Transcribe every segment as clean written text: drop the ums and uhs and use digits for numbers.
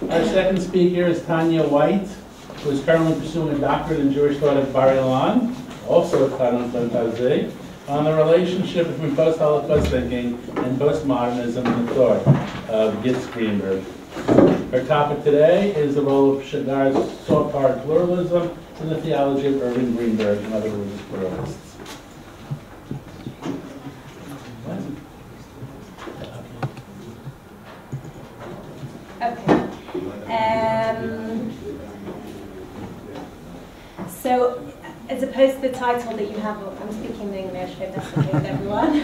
Our second speaker is Tanya Whyte, who is currently pursuing a doctorate in Jewish thought at Bar Ilan, also at Kadon Fantazé, on the relationship between post-Holocaust thinking and postmodernism in the thought of Gitz Greenberg. Her topic today is the role of Shagar's soft-powered pluralism in the theology of Irving Greenberg and other religious pluralists. Okay. So, as opposed to the title that you have, I'm speaking in English, hope that's okay with everyone.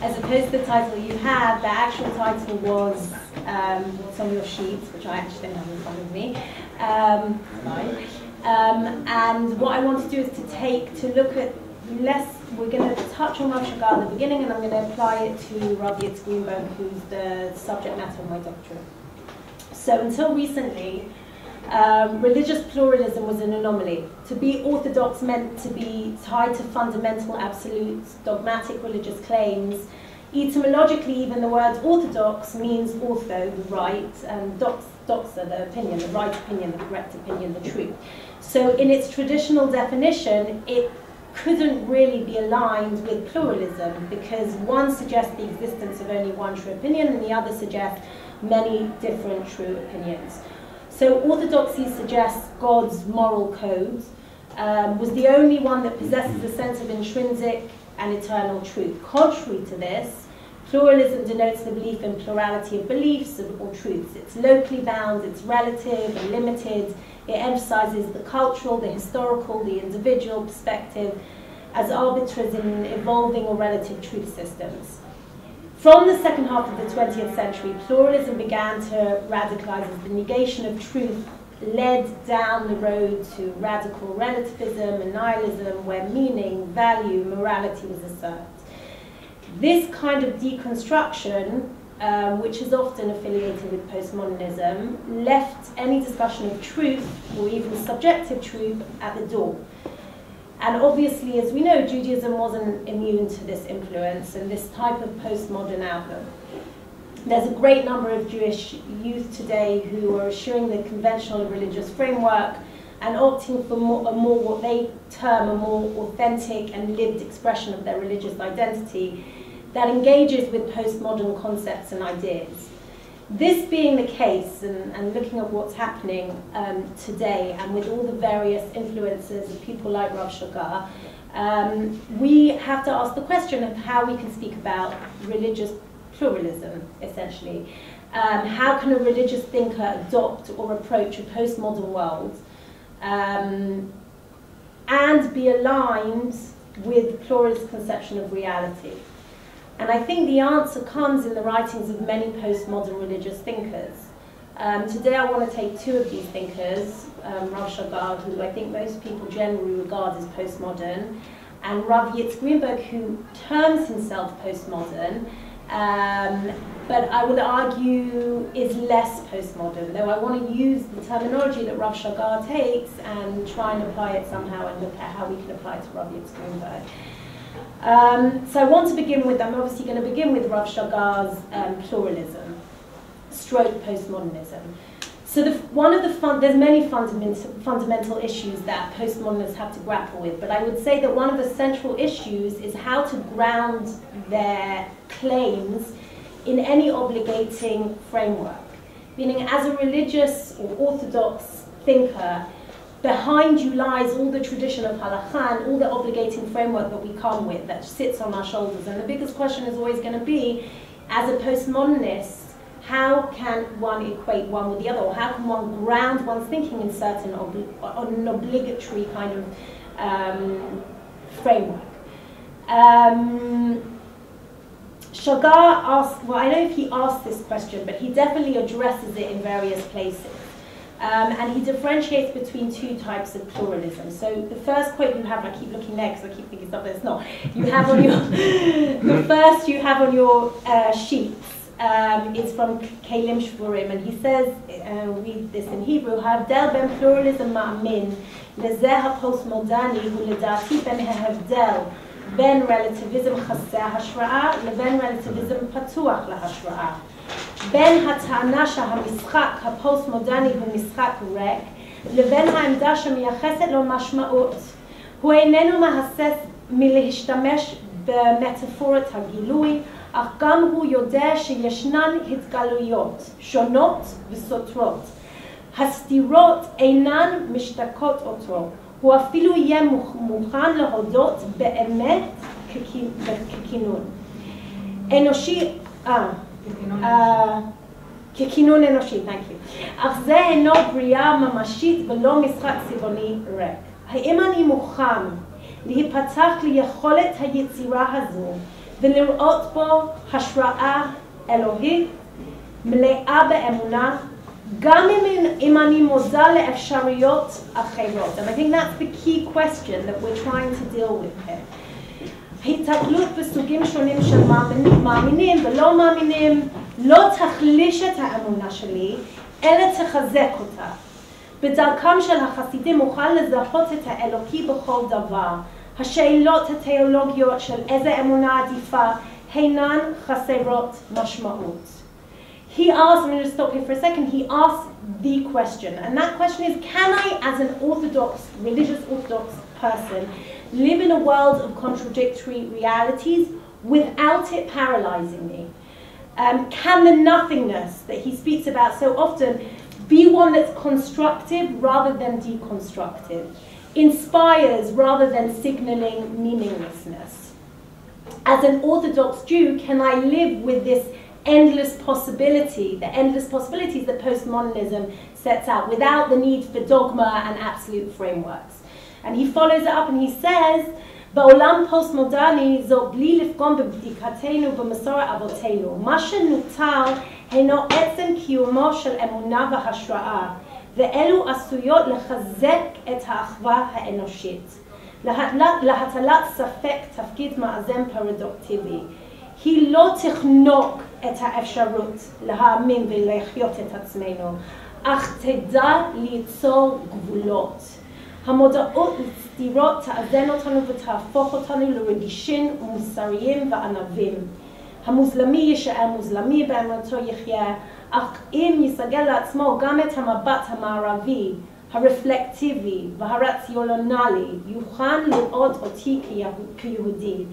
As opposed to the title you have, the actual title was what's on your sheets, which I actually don't have in front of me. And what I want to do is to look at we're going to touch on Rav Shagar at the beginning, and I'm going to apply it to Rav Yitz Greenberg, who's the subject matter of my doctorate. So until recently, religious pluralism was an anomaly. To be orthodox meant to be tied to fundamental absolutes, dogmatic religious claims. Etymologically, even the word orthodox means ortho, the right, and doxa, the opinion, the right opinion, the correct opinion, the truth. So in its traditional definition, it couldn't really be aligned with pluralism, because one suggests the existence of only one true opinion and the other suggests many different true opinions. So orthodoxy suggests God's moral code was the only one that possesses a sense of intrinsic and eternal truth. Contrary to this, pluralism denotes the belief in plurality of beliefs or truths. It's locally bound, it's relative and limited. It emphasizes the cultural, the historical, the individual perspective as arbiters in evolving or relative truth systems. From the second half of the 20th century, pluralism began to radicalize as the negation of truth led down the road to radical relativism and nihilism, where meaning, value, morality was asserted. This kind of deconstruction, which is often affiliated with postmodernism, left any discussion of truth, or even subjective truth, at the door. And obviously, as we know, Judaism wasn't immune to this influence and this type of postmodern outlook. There's a great number of Jewish youth today who are eschewing the conventional religious framework and opting for what they term a more authentic and lived expression of their religious identity that engages with postmodern concepts and ideas. This being the case, and looking at what's happening today, and with all the various influences of people like Rav Shagar, we have to ask the question of how we can speak about religious pluralism, essentially. How can a religious thinker adopt or approach a postmodern world and be aligned with pluralist conception of reality? And I think the answer comes in the writings of many postmodern religious thinkers. Today I want to take two of these thinkers, Rav Shagar, who I think most people generally regard as postmodern, and Rav Yitz Greenberg, who terms himself postmodern, but I would argue is less postmodern, though I want to use the terminology that Rav Shagar takes and try and apply it somehow and look at how we can apply it to Rav Yitz Greenberg. So I want to begin with, I'm obviously going to begin with Rav Shagar's pluralism, stroke postmodernism. So there's many fundamental issues that postmodernists have to grapple with, but I would say that one of the central issues is how to ground their claims in any obligating framework. Meaning, as a religious or orthodox thinker, behind you lies all the tradition of halakha and all the obligating framework that we come with, that sits on our shoulders. And the biggest question is always going to be, as a postmodernist, how can one equate one with the other? Or how can one ground one's thinking in certain an obligatory kind of framework? Shagar asked, well, I don't know if he asked this question, but he definitely addresses it in various places. And he differentiates between two types of pluralism. So the first quote you have, I keep looking there because I keep thinking stuff that's not. You have on your, the first you have on your sheets is from Kalim Shvurim, and he says, read this in Hebrew, Havdel ben pluralism ma'amin, lezeh ha-postmodani hu ledati ben ha'havdel בין רלטיביזם חסר השראה לבין רלטיביזם פתוח להשראה. בין הטענה שהמשחק הפוסט-מודרני הוא משחק ריק, לבין העמדה שמייחסת לו משמעות. הוא איננו מהסס מלהשתמש במטאפורת הגילוי, אך גם הוא יודע שישנן התגלויות שונות וסותרות. הסתירות אינן משתקות אותו. הוא אפילו יהיה מוכן להודות באמת ככינון אנושי, ככינון אנושי, thank you. אך זה אינו בריאה ממשית ולא משחק צבעוני ריק. האם אני מוכן להיפתח ליכולת היצירה הזו ולראות בו השראה אלוהית מלאה באמונה, גם אם אני מודע לאפשרויות אחרות? And I think that's the key question that we're trying to deal with here. התקלות בסוגים שונים של מאמינים ולא מאמינים לא תחליש את האמונה שלי, אלא תחזק אותה. בדרכם של החסידים מוכן לזהות את האלוקי בכל דבר. השאלות התיאולוגיות של איזה אמונה עדיפה אינן חסרות משמעות. He asked, I'm going to stop here for a second, he asked the question, and that question is, can I, as an orthodox, religious orthodox person, live in a world of contradictory realities without it paralyzing me? Can the nothingness that he speaks about so often be one that's constructive rather than deconstructive, inspires rather than signaling meaninglessness? As an Orthodox Jew, can I live with this endless possibility, the endless possibilities that postmodernism sets out, without the need for dogma and absolute frameworks? And he follows it up and he says, בעולם פוסט-מודרני זו בלי לפגום בבדיקתנו במסורת אבותינו. מה שנותר הינו עצם קיומו של אמונה והשראה, ואלו עשויות לחזק את האחווה האנושית. להטלת ספק תפקיד מאזן פרדוקטיבי. היא לא תחנוק את האפשרות להאמין ולחיות את עצמנו, אך תדע ליצור גבולות. המודעות לסתירות תאזן אותנו ותהפוך אותנו לרגישים ומוסריים וענבים. המוסלמי יישאר מוסלמי באמונתו יחיה, אך אם יסגל לעצמו גם את המבט המערבי, הרפלקטיבי והרציונלי, יוכל לראות אותי כיהודי.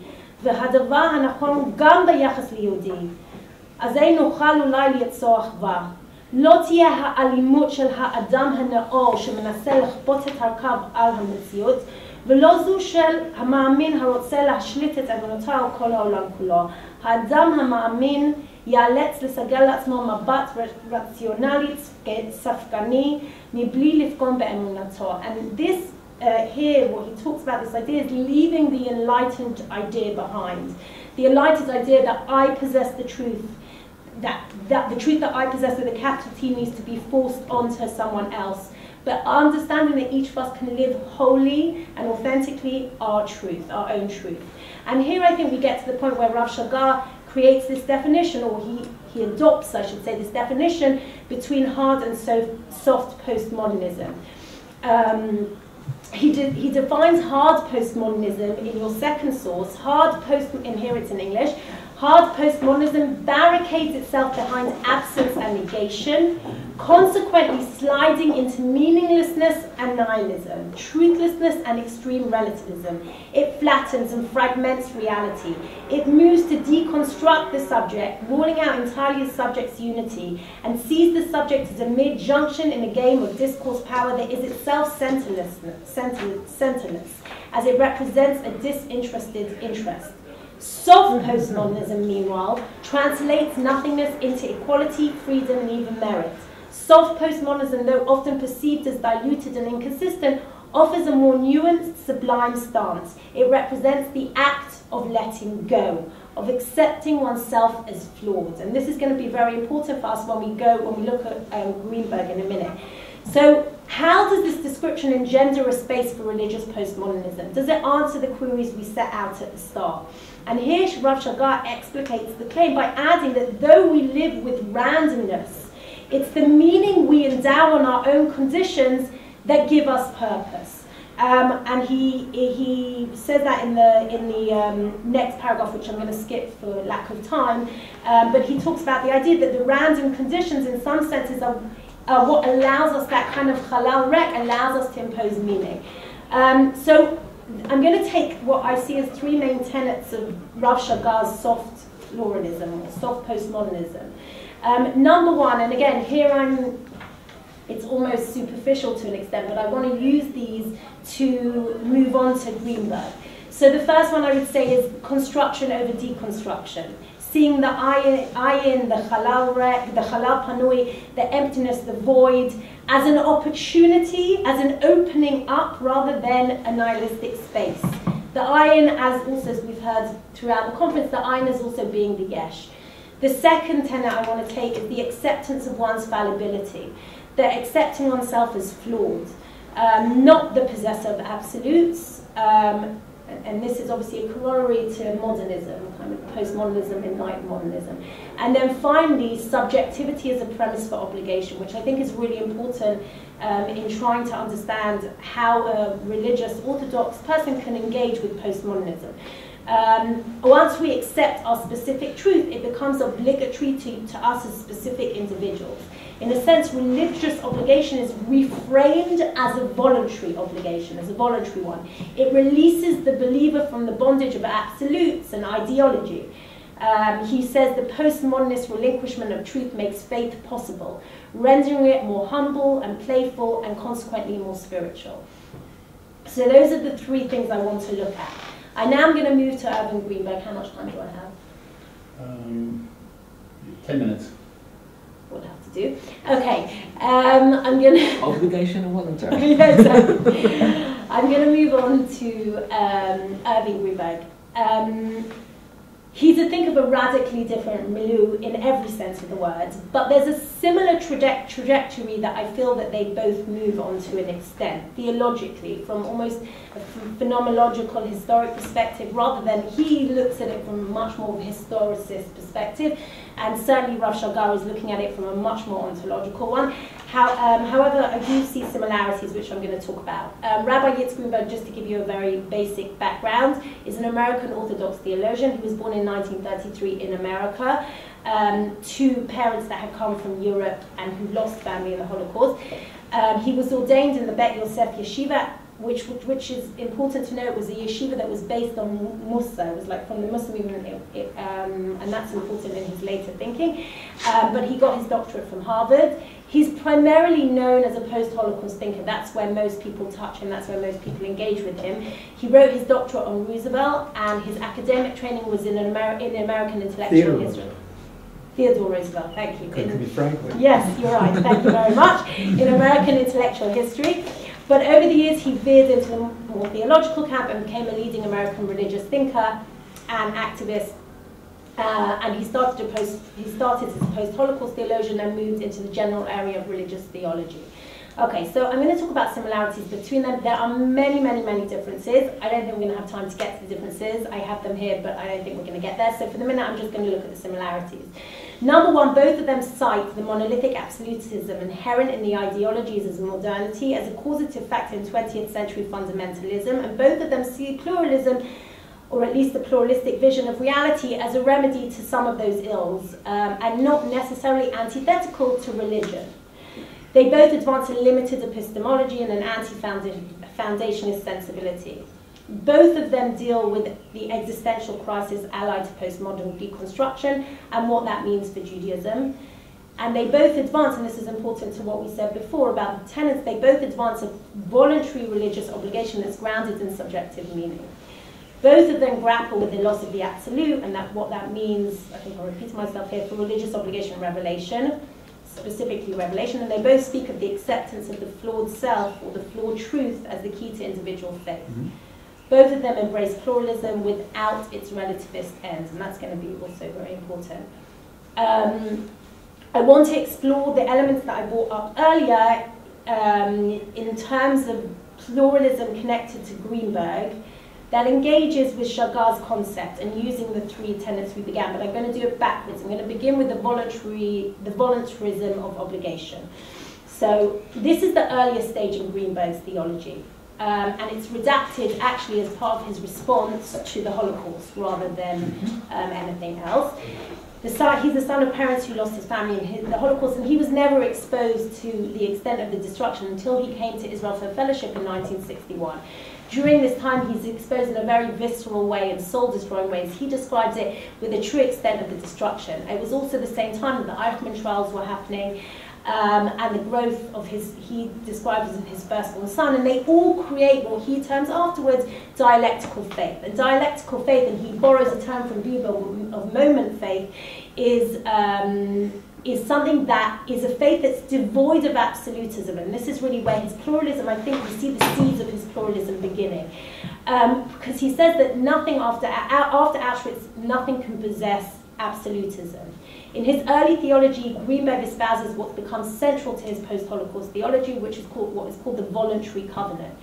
והדבר הנכון הוא גם ביחס ליהודי. אז נוכל אולי ליצור אחווה. לא תהיה האלימות של האדם הנאור שמנסה לכפות את הרכב על המציאות, ולא זו של המאמין הרוצה להשליט את אמונתו על כל העולם כולו. האדם המאמין ייאלץ לסגל לעצמו מבט רציונלי ספקני מבלי לפגום באמונתו. And this here, what he talks about, this idea is leaving the enlightened idea behind. The enlightened idea that I possess the truth, that the truth that I possess with a capital T needs to be forced onto someone else. But understanding that each of us can live wholly and authentically our truth, our own truth. And here I think we get to the point where Rav Shagar creates this definition, or he adopts, I should say, this definition between hard and soft postmodernism. He defines hard postmodernism in your second source. And here it's in English. Hard postmodernism barricades itself behind absence and negation, consequently sliding into meaninglessness and nihilism, truthlessness and extreme relativism. It flattens and fragments reality. It moves to deconstruct the subject, ruling out entirely the subject's unity, and sees the subject as a mere junction in a game of discourse power that is itself centerless, as it represents a disinterested interest. Soft postmodernism, meanwhile, translates nothingness into equality, freedom, and even merit. Soft postmodernism, though often perceived as diluted and inconsistent, offers a more nuanced, sublime stance. It represents the act of letting go, of accepting oneself as flawed. And this is going to be very important for us when we look at Greenberg in a minute. So, how does this description engender a space for religious postmodernism? Does it answer the queries we set out at the start? And here Rav Shagar explicates the claim by adding that though we live with randomness, it's the meaning we endow on our own conditions that give us purpose. And he says that in the next paragraph, which I'm going to skip for lack of time. But he talks about the idea that the random conditions, in some senses, are what allows us, that kind of halal rek allows us to impose meaning. So I'm going to take what I see as three main tenets of Rav Shagar's soft pluralism, or soft postmodernism. Number one, and again, here it's almost superficial to an extent, but I want to use these to move on to Greenberg. So the first one I would say is construction over deconstruction. Seeing the ayin, the halal rek, the halal panui, the emptiness, the void, as an opportunity, as an opening up, rather than a nihilistic space. The ayin, as also as we've heard throughout the conference, the ayin is also being the yesh. The second tenet I want to take is the acceptance of one's fallibility, the accepting oneself as flawed, not the possessor of absolutes. And this is obviously a corollary to modernism, kind of postmodernism, enlightened modernism. And then finally, subjectivity as a premise for obligation, which I think is really important in trying to understand how a religious orthodox person can engage with postmodernism. Once we accept our specific truth, it becomes obligatory to us as specific individuals. In a sense, religious obligation is reframed as a voluntary obligation, as a voluntary one. It releases the believer from the bondage of absolutes and ideology. He says the postmodernist relinquishment of truth makes faith possible, rendering it more humble and playful and consequently more spiritual. So those are the three things I want to look at. I now am going to move to Irving Greenberg. How much time do I have? 10 minutes. We'll have to do. Okay. I'm going to... Obligation and voluntary. Yeah, exactly. I'm going to move on to Irving Greenberg. He's a think of a radically different milieu in every sense of the word, but there's a similar trajectory that I feel that they both move on to an extent, theologically, from almost a phenomenological, historic perspective, rather than he looks at it from a much more of a historicist perspective, and certainly Rav Shagar is looking at it from a much more ontological one. However, I do see similarities, which I'm going to talk about. Rabbi Yitzhak Greenberg, just to give you a very basic background, is an American Orthodox theologian. He was born in 1933 in America to parents that had come from Europe and who lost family in the Holocaust. He was ordained in the Bet Yosef Yeshiva, which is important to note, was a yeshiva that was based on Musa. It was like from the Muslim movement, and that's important in his later thinking. But he got his doctorate from Harvard. He's primarily known as a post-Holocaust thinker. That's where most people touch him. That's where most people engage with him. He wrote his doctorate on Roosevelt, and his academic training was in American intellectual history. Theodore Roosevelt, thank you. Could be Franklin. Yes, you're right. Thank you very much. In American intellectual history. But over the years, he veered into the more theological camp and became a leading American religious thinker and activist. And he started as a post-Holocaust theologian and moved into the general area of religious theology. Okay, so I'm going to talk about similarities between them. There are many, many, many differences. I don't think we're going to have time to get to the differences. I have them here, but I don't think we're going to get there. So for the minute, I'm just going to look at the similarities. Number one, both of them cite the monolithic absolutism inherent in the ideologies of modernity as a causative factor in 20th century fundamentalism, and both of them see pluralism, or at least the pluralistic vision of reality, as a remedy to some of those ills, and not necessarily antithetical to religion. They both advance a limited epistemology and an anti-foundationist sensibility. Both of them deal with the existential crisis allied to postmodern deconstruction and what that means for Judaism. And they both advance, and this is important to what we said before about the tenets, they both advance a voluntary religious obligation that's grounded in subjective meaning. Both of them grapple with the loss of the absolute and what that means, I think I'll repeat myself here, for religious obligation and revelation, specifically revelation, and they both speak of the acceptance of the flawed self or the flawed truth as the key to individual faith. Mm-hmm. Both of them embrace pluralism without its relativist ends, and that's going to be also very important. I want to explore the elements that I brought up earlier in terms of pluralism connected to Greenberg that engages with Shagar's concept and using the three tenets we began, but I'm going to do it backwards. I'm going to begin with the voluntarism of obligation. So this is the earlier stage in Greenberg's theology. and it's redacted actually as part of his response to the Holocaust rather than anything else. He's the son of parents who lost his family in the Holocaust, and he was never exposed to the extent of the destruction until he came to Israel for fellowship in 1961. During this time, he's exposed in a very visceral way and soul-destroying ways. He describes it with a true extent of the destruction. It was also the same time that the Eichmann trials were happening, and the growth of he describes as his firstborn son, and they all create what he terms afterwards dialectical faith. And dialectical faith, and he borrows a term from Buber of moment faith, is something that is a faith that's devoid of absolutism, and this is really where his pluralism, I think we see the seeds of his pluralism beginning. Because he says that nothing after Auschwitz, nothing can possess absolutism. In his early theology, Greenberg espouses what's become central to his post-Holocaust theology, which is what is called the voluntary covenant.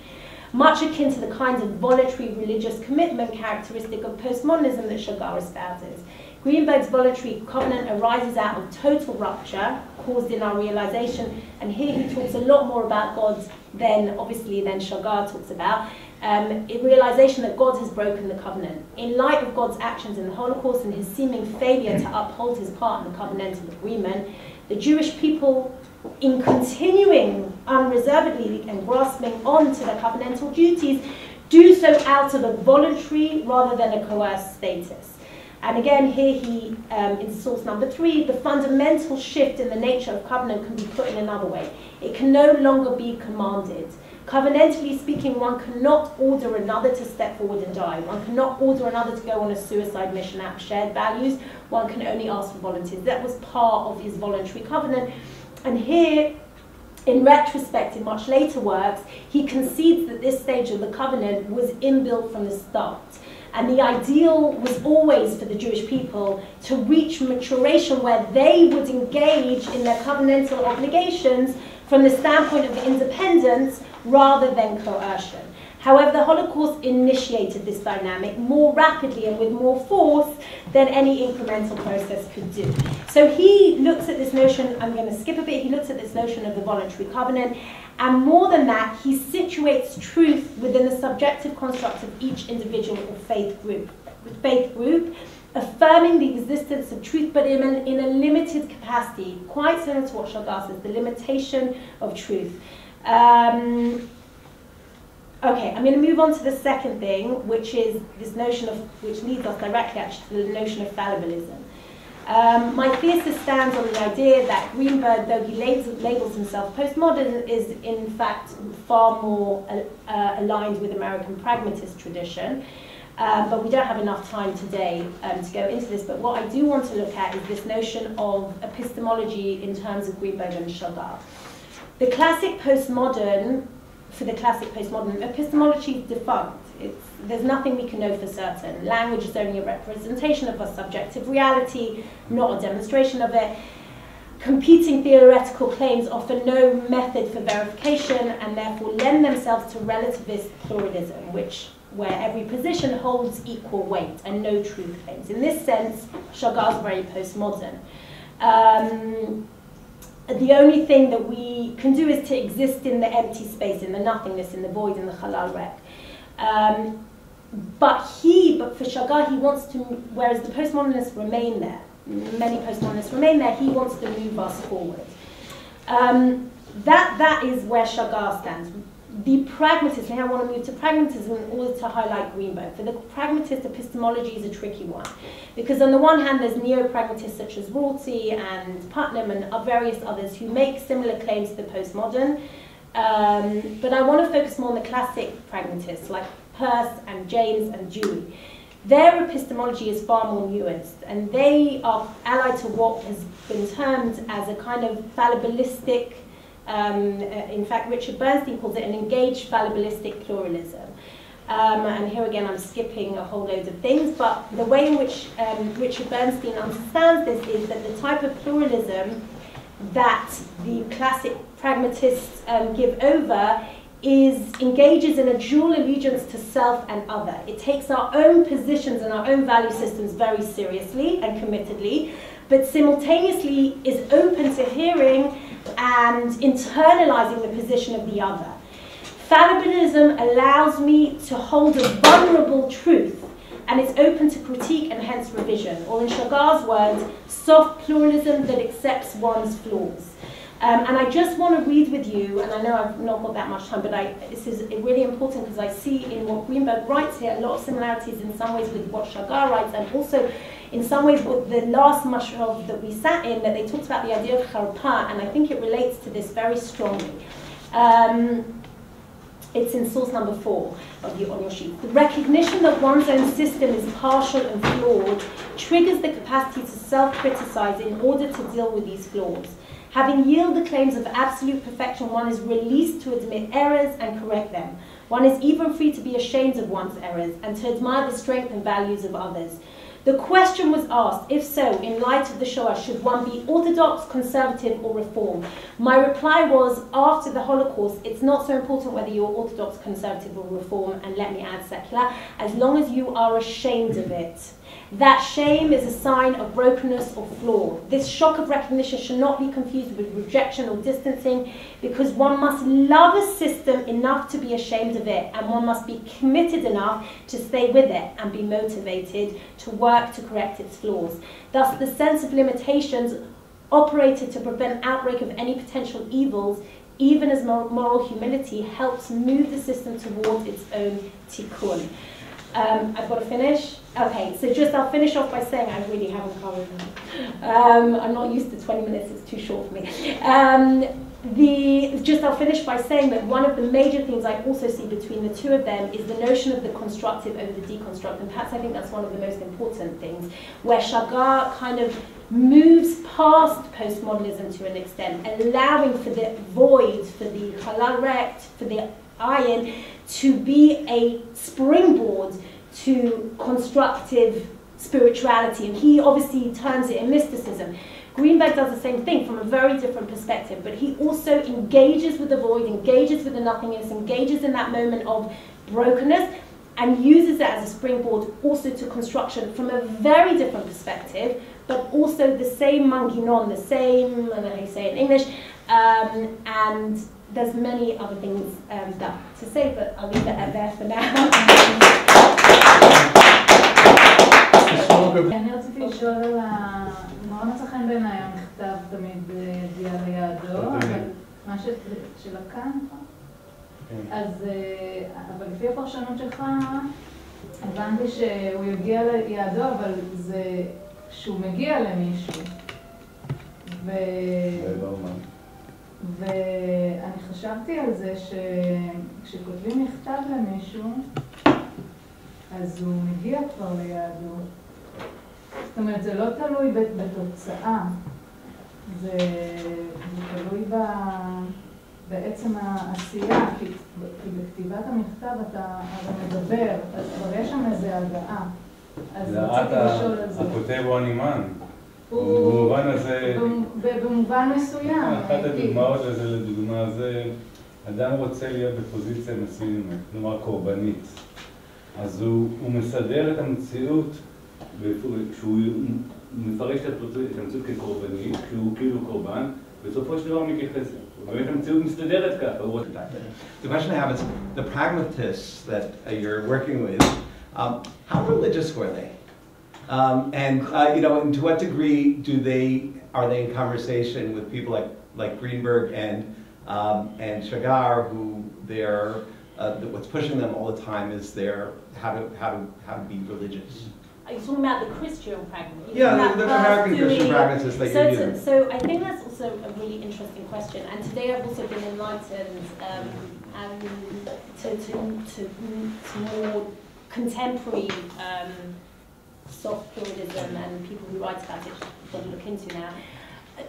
Much akin to the kinds of voluntary religious commitment characteristic of postmodernism that Shagar espouses. Greenberg's voluntary covenant arises out of total rupture caused in our realization, and here he talks a lot more about God than Shagar talks about, in realization that God has broken the covenant. In light of God's actions in the Holocaust and his seeming failure to uphold his part in the covenantal agreement, the Jewish people, in continuing unreservedly and grasping on to their covenantal duties, do so out of a voluntary rather than a coerced status. And again, here he, in source number 3, the fundamental shift in the nature of covenant can be put in another way. It can no longer be commanded. Covenantally speaking, one cannot order another to step forward and die. One cannot order another to go on a suicide mission out of shared values. One can only ask for volunteers. That was part of his voluntary covenant. And here, in retrospect, in much later works, he concedes that this stage of the covenant was inbuilt from the start. And the ideal was always for the Jewish people to reach maturation where they would engage in their covenantal obligations from the standpoint of independence rather than coercion. However, the Holocaust initiated this dynamic more rapidly and with more force than any incremental process could do. So he looks at this notion, I'm going to skip a bit, he looks at this notion of the voluntary covenant, and more than that, he situates truth within the subjective construct of each individual or faith group, affirming the existence of truth, but in a limited capacity, quite similar to what Shagar says, the limitation of truth. Okay, I'm going to move on to the second thing, which is this notion of, which leads us directly actually to the notion of fallibilism. My thesis stands on the idea that Greenberg, though he labels himself postmodern, is in fact far more aligned with American pragmatist tradition. But we don't have enough time today to go into this. But what I do want to look at is this notion of epistemology in terms of Greenberg and Shagar. The classic postmodern, for the classic postmodern, epistemology is defunct. There's nothing we can know for certain. Language is only a representation of a subjective reality, not a demonstration of it. Competing theoretical claims offer no method for verification and therefore lend themselves to relativist pluralism, where every position holds equal weight and no truth claims. In this sense, Shagar's very postmodern. The only thing that we can do is to exist in the empty space, in the nothingness, in the void, in the halal wreck. But for Shagar, he wants to, whereas the postmodernists remain there, many postmodernists remain there, he wants to move us forward. That is where Shagar stands. The pragmatist, and I want to move to pragmatism in order to highlight Greenberg. For the pragmatist, epistemology is a tricky one. Because on the one hand, there's neo-pragmatists such as Rorty and Putnam and various others who make similar claims to the postmodern. But I want to focus more on the classic pragmatists like Peirce and James and Dewey. Their epistemology is far more nuanced, and they are allied to what has been termed as a kind of fallibilistic, in fact, Richard Bernstein calls it an engaged fallibilistic pluralism. And here again, I'm skipping a whole load of things, but the way in which Richard Bernstein understands this is that the type of pluralism that the classic pragmatists give over engages in a dual allegiance to self and other. It takes our own positions and our own value systems very seriously and committedly, but simultaneously is open to hearing and internalizing the position of the other. Fallibilism allows me to hold a vulnerable truth, and it's open to critique and hence revision, or in Shagar's words, soft pluralism that accepts one's flaws. And I just want to read with you, and I know I've not got that much time, but this is really important because I see in what Greenberg writes here a lot of similarities in some ways with what Shagar writes, and also in some ways with the last mashrov that we sat in, that they talked about the idea of charpa, and I think it relates to this very strongly. It's in source number 4 on your sheet. The recognition that one's own system is partial and flawed triggers the capacity to self-criticize in order to deal with these flaws. Having yielded the claims of absolute perfection, one is released to admit errors and correct them. One is even free to be ashamed of one's errors and to admire the strength and values of others. The question was asked, if so, in light of the Shoah, should one be orthodox, conservative, or reform? My reply was, after the Holocaust, it's not so important whether you're orthodox, conservative, or reform, and let me add secular, as long as you are ashamed of it. That shame is a sign of brokenness or flaw. This shock of recognition should not be confused with rejection or distancing, because one must love a system enough to be ashamed of it, and one must be committed enough to stay with it and be motivated to work to correct its flaws. Thus, the sense of limitations operated to prevent outbreak of any potential evils, even as moral humility helps move the system towards its own tikkun. I've got to finish. Okay, so I'll finish off by saying I really haven't covered them. I'm not used to 20 minutes, it's too short for me. I'll finish by saying that one of the major things I also see between the two of them is the notion of the constructive over the deconstructive, and perhaps I think that's one of the most important things, where Shagar kind of moves past postmodernism to an extent, allowing for the void, for the halal rekt, for the iron, to be a springboard to constructive spirituality, and he obviously terms it in mysticism. Greenberg does the same thing from a very different perspective, but he also engages with the void, engages with the nothingness, engages in that moment of brokenness, and uses it as a springboard also to construction from a very different perspective, but also the same manginon, the same, I don't know how you say it in English, and there's many other things to say, but I'll leave it there for now. אני רציתי לשאול על מה מצא חן בעיניי המכתב תמיד הגיע ליעדו, אבל מה של הכאן, אז אבל לפי הפרשנות שלך הבנתי שהוא יגיע ליעדו, אבל זה שהוא מגיע למישהו. ואני חשבתי על זה שכשכותבים מכתב למישהו, אז הוא מגיע כבר ליעדו. זאת אומרת, זה לא תלוי בתוצאה, זה תלוי בעצם העשייה, כי בכתיבת המכתב אתה מדבר, אז כבר יש שם איזה הגעה. אז רציתי לשאול על זה. הכותב הוא הנמען. במובן הזה... במובן מסוים. אחת הדוגמאות לזה, לדוגמה זה, אדם רוצה להיות בפוזיציה מסוימת, כלומר קורבנית. אז הוא מסדר את המציאות, כשהוא מפרש את המציאות כקורבנית, כשהוא כאילו קורבן, בסופו של דבר מתייחס. באמת המציאות מסתדרת ככה. The question I have is, the pragmatists that you're working with, how religious were they? And you know, and to what degree are they in conversation with people like Greenberg and Shagar, who they're what's pushing them all the time is their how to be religious. Are you talking about the Christian pragmatists? Yeah, the American Christian pragmatists that you're using. So I think that's also a really interesting question. And today I've also been enlightened and to more contemporary soft pluralism and people who write about it, I've got to look into now.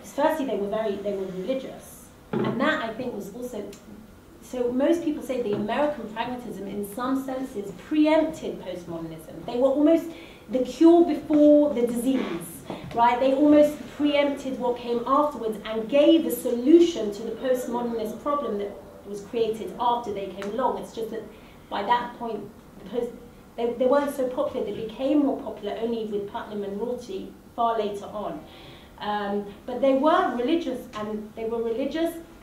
Firstly, they were religious, and that I think was also. So most people say the American pragmatism, in some senses, preempted postmodernism. They were almost the cure before the disease, right? They almost preempted what came afterwards and gave a solution to the postmodernist problem that was created after they came along. It's just that by that point, they weren't so popular. They became more popular only with Putnam and Rorty far later on. But they were religious,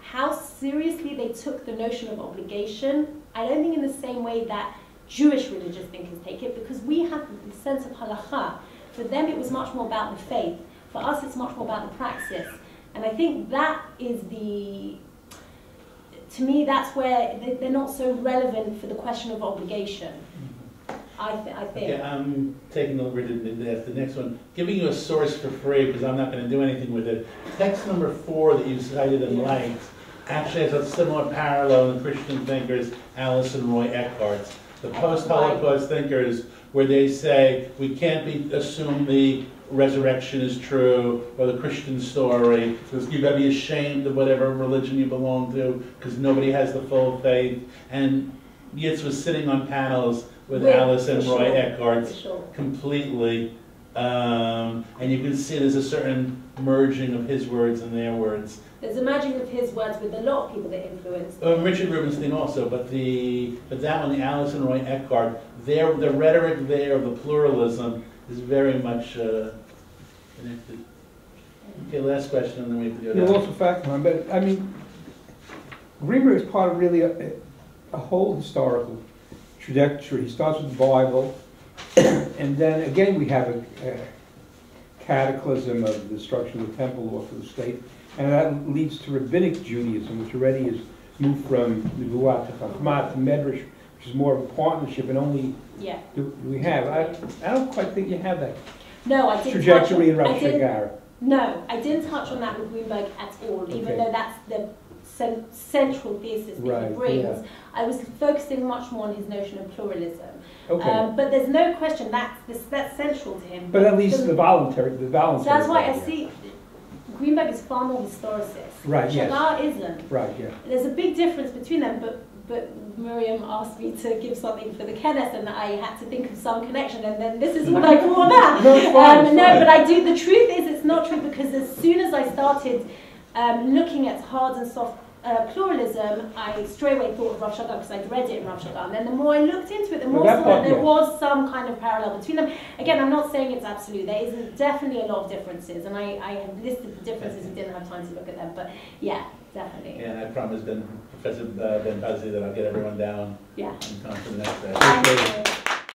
how seriously they took the notion of obligation, I don't think in the same way that Jewish religious thinkers take it, because we have the sense of halakha. For them it was much more about the faith. For us it's much more about the praxis. And I think that is to me that's where they're not so relevant for the question of obligation. I think. Okay, I'm taking over the next one. Giving you a source for free, because I'm not going to do anything with it. Text number 4 that you cited and liked actually has a similar parallel in Christian thinkers, Alice and Roy Eckhart's. The post-Holocaust thinkers, where they say we can't assume the resurrection is true, or the Christian story, because you've got to be ashamed of whatever religion you belong to, because nobody has the full faith. And Yitz was sitting on panels with Alice and Roy Eckhart completely, and you can see there's a certain merging of his words and their words. There's a merging of his words with a lot of people that influenced. Richard Rubinstein also, but that one, the Alice and Roy Eckhart, the rhetoric there of the pluralism is very much connected. Okay, last question, and then we have to go down. You're also fact on, but I mean, Greenberg is part of really a whole historical trajectory. He starts with the Bible, and then again we have a cataclysm of the destruction of the temple law for the state, and that leads to rabbinic Judaism, which already has moved from Nevuah to Chachma to Medrash, which is more of a partnership, and only do we have. I don't quite think you have that. No, I didn't trajectory in Rav Shagar. No, I didn't touch on that with Greenberg at all, even though that's the central thesis that he brings. Yeah. I was focusing much more on his notion of pluralism. Okay. But there's no question that's central to him. But at least the voluntary. That's why I see Greenberg is far more historicist. Right. Shagar isn't. Right. Yeah. There's a big difference between them, but Miriam asked me to give something for the Kenneth, and I had to think of some connection, and then this is what I call that. No, it's fine, but I do. The truth is, it's not true, because as soon as I started looking at hard and soft pluralism, I straight away thought of Rav Shagar, because I'd read it in Rav Shagar. And then the more I looked into it, the more so that there was some kind of parallel between them. Again, I'm not saying it's absolute. There is definitely a lot of differences, and I have listed the differences and didn't have time to look at them. But yeah, definitely. And I promised Professor Ben Bazzi that I'll get everyone down in time for the next day. Thank you.